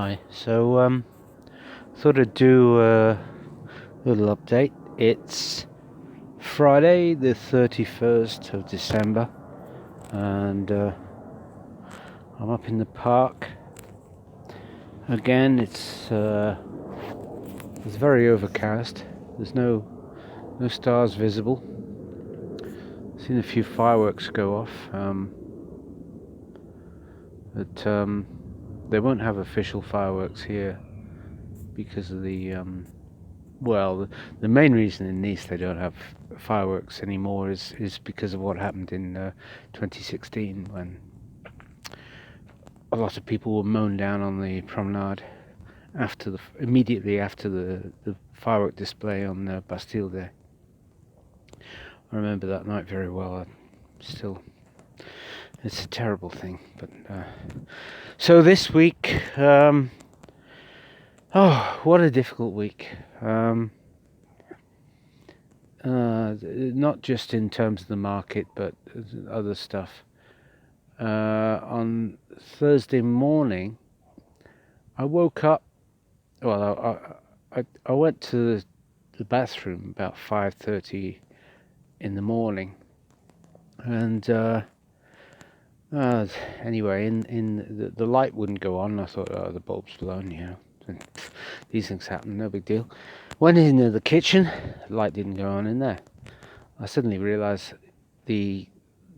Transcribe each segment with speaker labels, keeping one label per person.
Speaker 1: Hi. Thought I'd do a little update. It's Friday, the 31st of December, and I'm up in the park again. It's very overcast. There's no stars visible. Seen a few fireworks go off, but they won't have official fireworks here because of the main reason in Nice they don't have fireworks anymore is because of what happened in 2016, when a lot of people were mown down on the promenade immediately after the firework display on Bastille Day. I remember that night very well. It's a terrible thing. But so this week, what a difficult week. Not just in terms of the market, but other stuff. On Thursday morning, I woke up. Well, I went to the bathroom about 5:30 in the morning, and anyway, in the light wouldn't go on. I thought, oh, the bulb's blown, These things happen, no big deal. Went into the kitchen, the light didn't go on in there. I suddenly realised the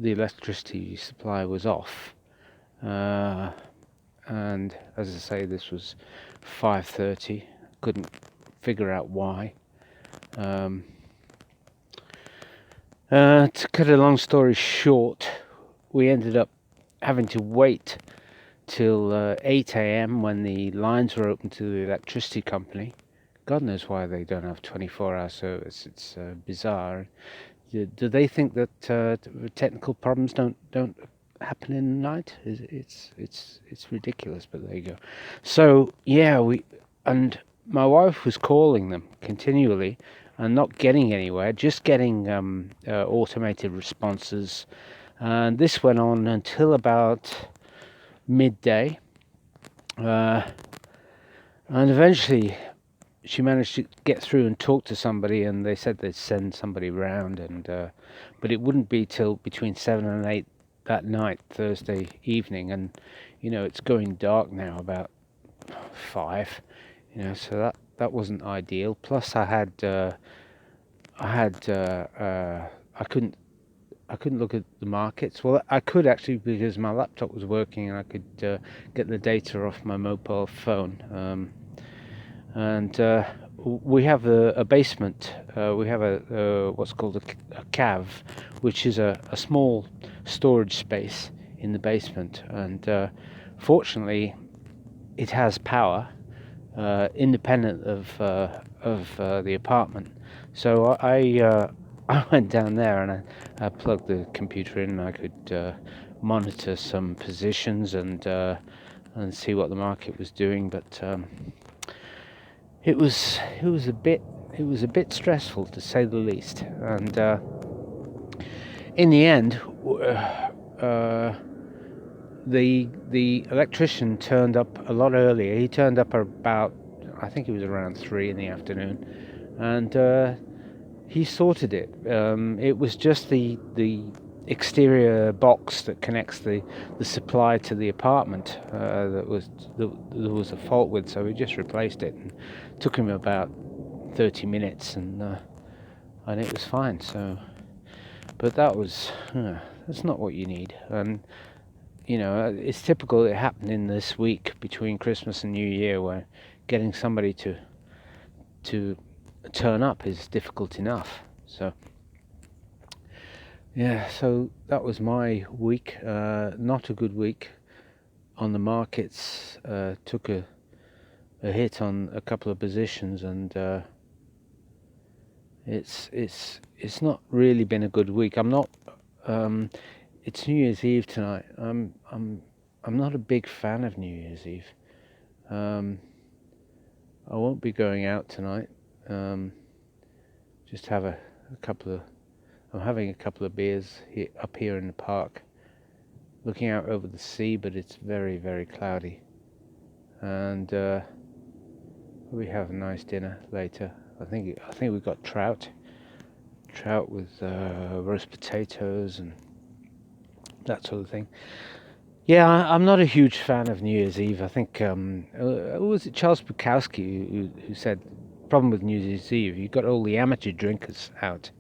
Speaker 1: electricity supply was off, and as I say, this was 5:30. Couldn't figure out why. To cut a long story short, we ended up having to wait till 8 a.m. when the lines were open to the electricity company. God knows why they don't have 24-hour service. It's bizarre. Do they think that technical problems don't happen in the night? It's ridiculous, but there you go. So yeah, and my wife was calling them continually and not getting anywhere, just getting automated responses, and this went on until about midday, and eventually she managed to get through and talk to somebody, and they said they'd send somebody round, and but it wouldn't be till between 7 and 8 that night, Thursday evening, and it's going dark now about 5, so that wasn't ideal. Plus I couldn't look at the markets. Well, I could actually, because my laptop was working and I could get the data off my mobile phone. And we have a basement. We have what's called a cave, which is a small storage space in the basement. And fortunately, it has power, independent of the apartment. So I went down there and I plugged the computer in, and I could monitor some positions and see what the market was doing. But it was a bit stressful, to say the least. And in the end, the electrician turned up a lot earlier. He turned up about, I think it was around 3 in the afternoon, and he sorted it. It was just the exterior box that connects the supply to the apartment that there was a fault with, so he just replaced it, and took him about 30 minutes, and it was fine. So, but that's not what you need. And it's typical. It happened in this week between Christmas and New Year, where getting somebody to turn up is difficult enough. So yeah, so that was my week. Not a good week on the markets. Took a hit on a couple of positions, and it's not really been a good week. I'm not. It's New Year's Eve tonight. I'm not a big fan of New Year's Eve. I won't be going out tonight. Just have a couple of. I'm having a couple of beers up here in the park, looking out over the sea, but it's very, very cloudy. and we have a nice dinner later. I think we've got trout with roast potatoes and that sort of thing. Yeah, I'm not a huge fan of New Year's Eve. I think was it Charles Bukowski who said, problem with New Year's Eve, you've got all the amateur drinkers out.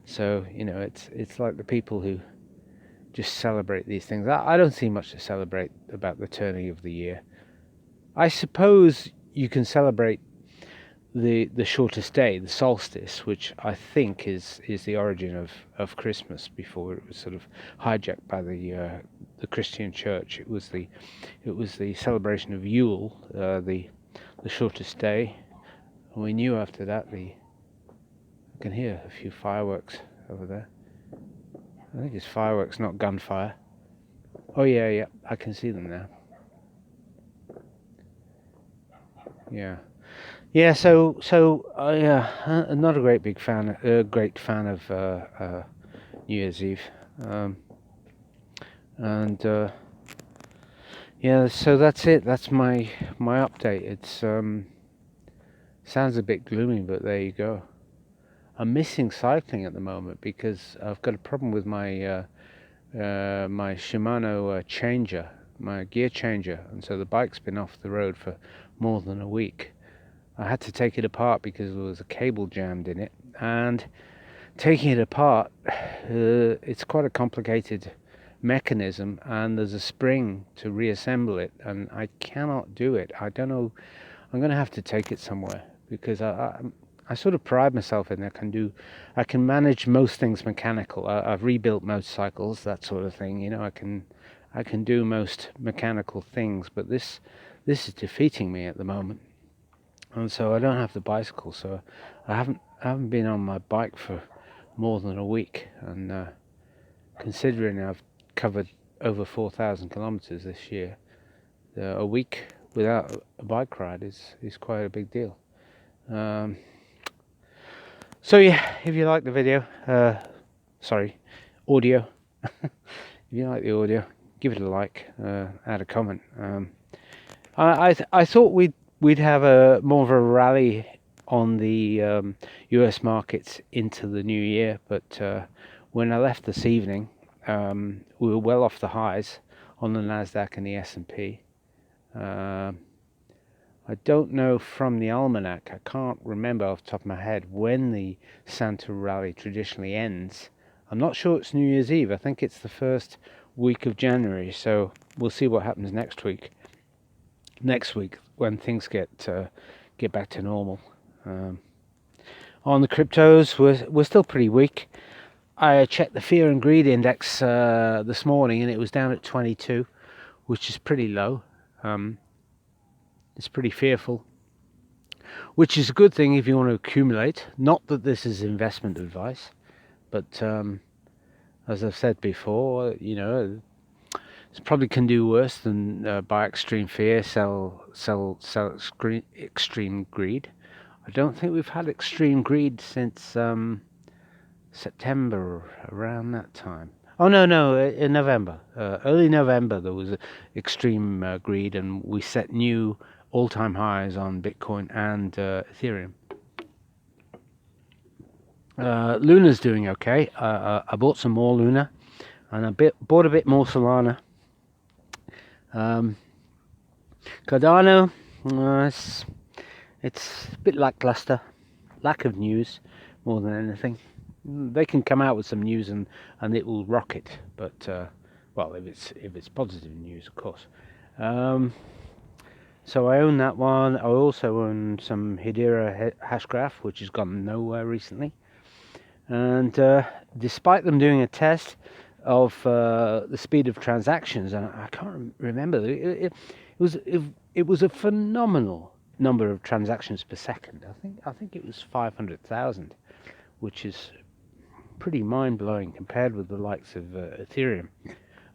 Speaker 1: So it's like the people who just celebrate these things. I don't see much to celebrate about the turning of the year. I suppose you can celebrate the shortest day, the solstice, which I think is the origin of Christmas. Before it was sort of hijacked by the Christian Church. It was the celebration of Yule, the shortest day. And we knew after that I can hear a few fireworks over there. I think it's fireworks, not gunfire. Oh yeah, I can see them now. Yeah. So I'm not a great fan of New Year's Eve, and So that's it. That's my update. It's sounds a bit gloomy, but there you go. I'm missing cycling at the moment because I've got a problem with my my Shimano changer, my gear changer, and so the bike's been off the road for more than a week. I had to take it apart because there was a cable jammed in it, and taking it apart, it's quite a complicated mechanism, and there's a spring to reassemble it, and I cannot do it. I don't know. I'm going to have to take it somewhere because I sort of pride myself in I can manage most things mechanical. I've rebuilt motorcycles, that sort of thing. I can do most mechanical things, but this is defeating me at the moment. And so I don't have the bicycle, so I haven't been on my bike for more than a week, and considering I've covered over 4,000 kilometers this year, a week without a bike ride is quite a big deal. So yeah, if you like the video, audio, if you like the audio, give it a like, add a comment. I thought we'd have more of a rally on the US markets into the new year, but when I left this evening, we were well off the highs on the Nasdaq and the S&P. I don't know from the almanac, I can't remember off the top of my head when the Santa rally traditionally ends. I'm not sure it's New Year's Eve. I think it's the first week of January, so we'll see what happens next week. Next week, when things get back to normal. On the cryptos, we're still pretty weak. I checked the fear and greed index this morning, and it was down at 22, which is pretty low. It's pretty fearful, which is a good thing if you want to accumulate. Not that this is investment advice, but as I've said before, it probably can do worse than buy extreme fear, sell extreme greed. I don't think we've had extreme greed since September, around that time. Oh no, in November, early November, there was extreme greed, and we set new all-time highs on Bitcoin and Ethereum. Luna's doing okay. I bought some more Luna, and I bought a bit more Solana. Cardano, it's a bit lackluster, lack of news more than anything. They can come out with some news and it will rocket, but well, if it's positive news, of course. So I own that one. I also own some Hedera Hashgraph, which has gone nowhere recently. And despite them doing a test of the speed of transactions, and I can't remember, it was a phenomenal number of transactions per second. I think it was 500,000, which is pretty mind-blowing compared with the likes of Ethereum,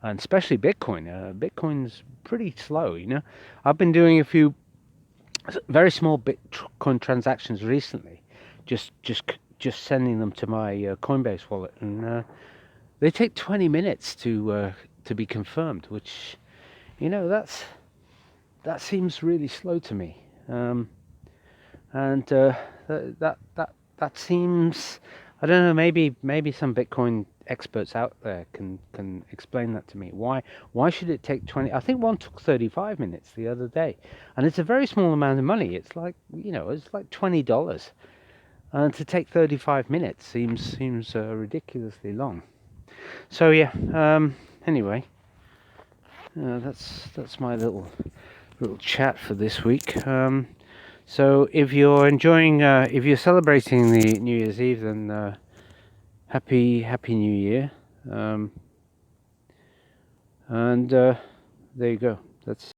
Speaker 1: and especially Bitcoin. Bitcoin's pretty slow, I've been doing a few very small Bitcoin transactions recently, just sending them to my Coinbase wallet, and they take 20 minutes to be confirmed, which that's that seems really slow to me. And that seems, I don't know, maybe some Bitcoin experts out there can explain that to me. Why should it take 20? I think one took 35 minutes the other day, and it's a very small amount of money. It's like, it's like $20, and to take 35 minutes seems ridiculously long. So yeah. Anyway, that's my little chat for this week. So if you're enjoying, if you're celebrating the New Year's Eve, then happy New Year. And there you go. That's